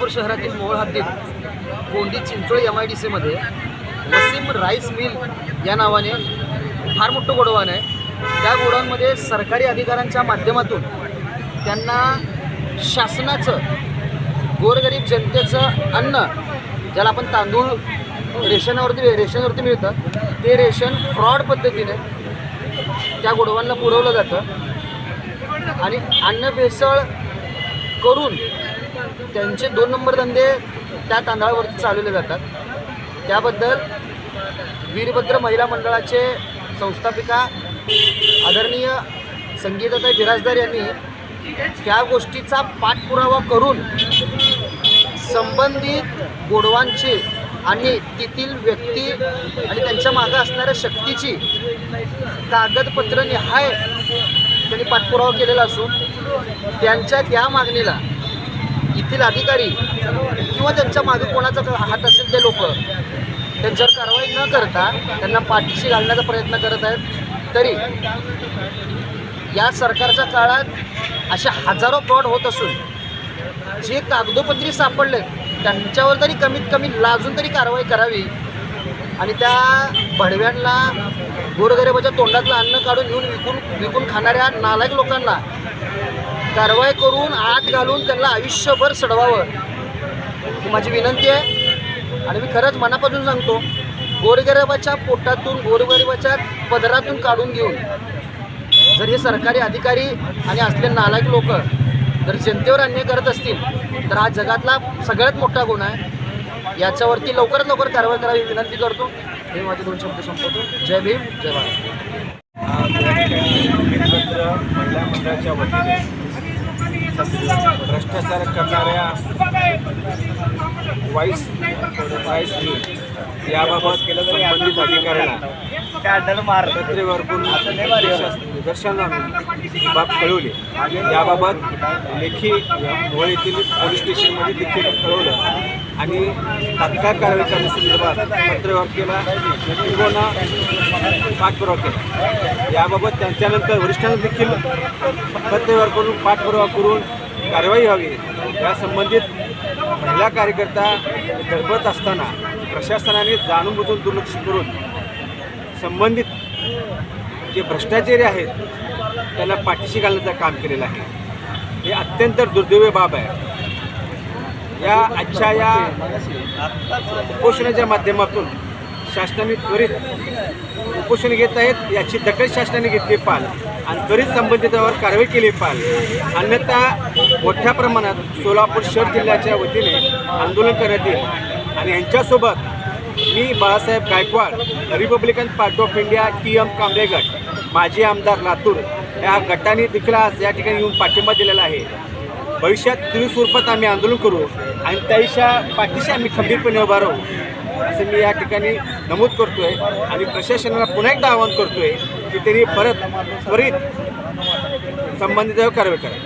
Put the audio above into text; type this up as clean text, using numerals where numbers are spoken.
इंदापूर शहरातील मोहोळ हद्दीत गोंडी चिंचोळी MIDC मध्ये वसीम राईस मिल या नावाने फार मोठं गोडाऊन आहे। त्या गोडाऊनमध्ये सरकारी अधिकाऱ्यांच्या माध्यमातून त्यांना शासनाचं गोरगरीब जनतेचं अन्न, ज्याला आपण तांदूळ रेशनवरती मिळतं, ते रेशन फ्रॉड पद्धतीने त्या गोडाऊनला पुरवलं जातं आणि अन्न भेसळ करून त्यांचे 2 नंबर धंदे त्या तांदळावरती चालवले जातात। त्याबद्दल वीरभद्र महिला मंडळाचे संस्थापिका आदरणीय संगीताताई बिराजदार यांनी त्या गोष्टीचा पाठपुरावा करून संबंधित गोडवांचे आणि तेथील व्यक्ती आणि त्यांच्या मागे असणाऱ्या शक्तीची कागदपत्र निहाय त्यांनी पाठपुरावा केलेला असून त्यांच्या त्या मागणीला येथील अधिकारी किंवा त्यांच्या मागे कोणाचा हात असेल ते लोक त्यांच्यावर कारवाई न करता त्यांना पाठीशी घालण्याचा प्रयत्न करत आहेत। तरी या सरकारच्या काळात अशा हजारो फ्रॉड होत असून जे कागदोपत्री सापडले त्यांच्यावर तरी कमीत कमी लाजून तरी कारवाई करावी आणि त्या भडव्यांना गोरगरिबाच्या तोंडातलं अन्न काढून घेऊन विकून खाणाऱ्या नालायक लोकांना कारवाई करून आत घालून त्यांना आयुष्यभर सडवावं ही माझी विनंती आहे। आणि मी खरंच मनापासून सांगतो, गोरगरिबाच्या पोटातून गोरगरिबाच्या पदरातून काढून घेऊन जर हे सरकारी अधिकारी आणि असले नालायक लोक जर जनतेवर अन्याय करत असतील तर हा जगातला सगळ्यात मोठा गुन्हा आहे। याच्यावरती लवकरात लवकर कारवाई करावी विनंती करतो। हे माझे 2 शब्द संपवतो। जय भीम, जय भारत। वीरभद्र महिला मंडळाच्या वतीने भ्रष्टाचार करणाऱ्या राईस मिल याबाबत संबंधित अधिकाऱ्यांना पत्रेवर निदर्शन आणून बाब कळवली। याबाबत लेखी मोहोळ येथील पोलीस स्टेशनमध्ये देखील कळवलं आणि तात्काळ कारवाई करण्यासंदर्भात पत्रव्यवहार केला, किंवा पाठपुरावा केला। याबाबत त्यांच्यानंतर वरिष्ठांना देखील पत्रव्यवहार करून पाठपुरावा करून कारवाई व्हावी या संबंधित महिला कार्यकर्ता धडपडत असताना प्रशासनाने जाणूनबुजून दुर्लक्ष करून संबंधित जे भ्रष्टाचारी आहेत त्यांना पाठीशी घालण्याचं काम केलेलं आहे। हे अत्यंत दुर्दैवी बाब आहे। आजच्या या उपोषणाच्या माध्यमातून शासनाने त्वरित उपोषण घेत आहेत याची दखल शासनाने घेतली पाहिजे आणि त्वरित संबंधितांवर कारवाई केली पाहिजे। अन्यथा मोठ्या प्रमाणात सोलापूर शहर जिल्ह्याच्या वतीने आंदोलन करण्यात येईल आणि यांच्यासोबत मी Balasaheb Gaikwad, Republican Party of India TM Kamble गट, माजी आमदार लातूर या गटाने देखील आज या ठिकाणी येऊन पाठिंबा दिलेला आहे। भविष्यात तीव्र स्वरूपात आम्ही आंदोलन करू आणि त्याच्या पाठीशी आम्ही खंबीरपणे उभा राहू असं मी या ठिकाणी नमूद करतोय आणि प्रशासनाला पुन्हा एकदा आवाहन करतोय की त्यांनी त्वरित संबंधितांवर कारवाई करावी।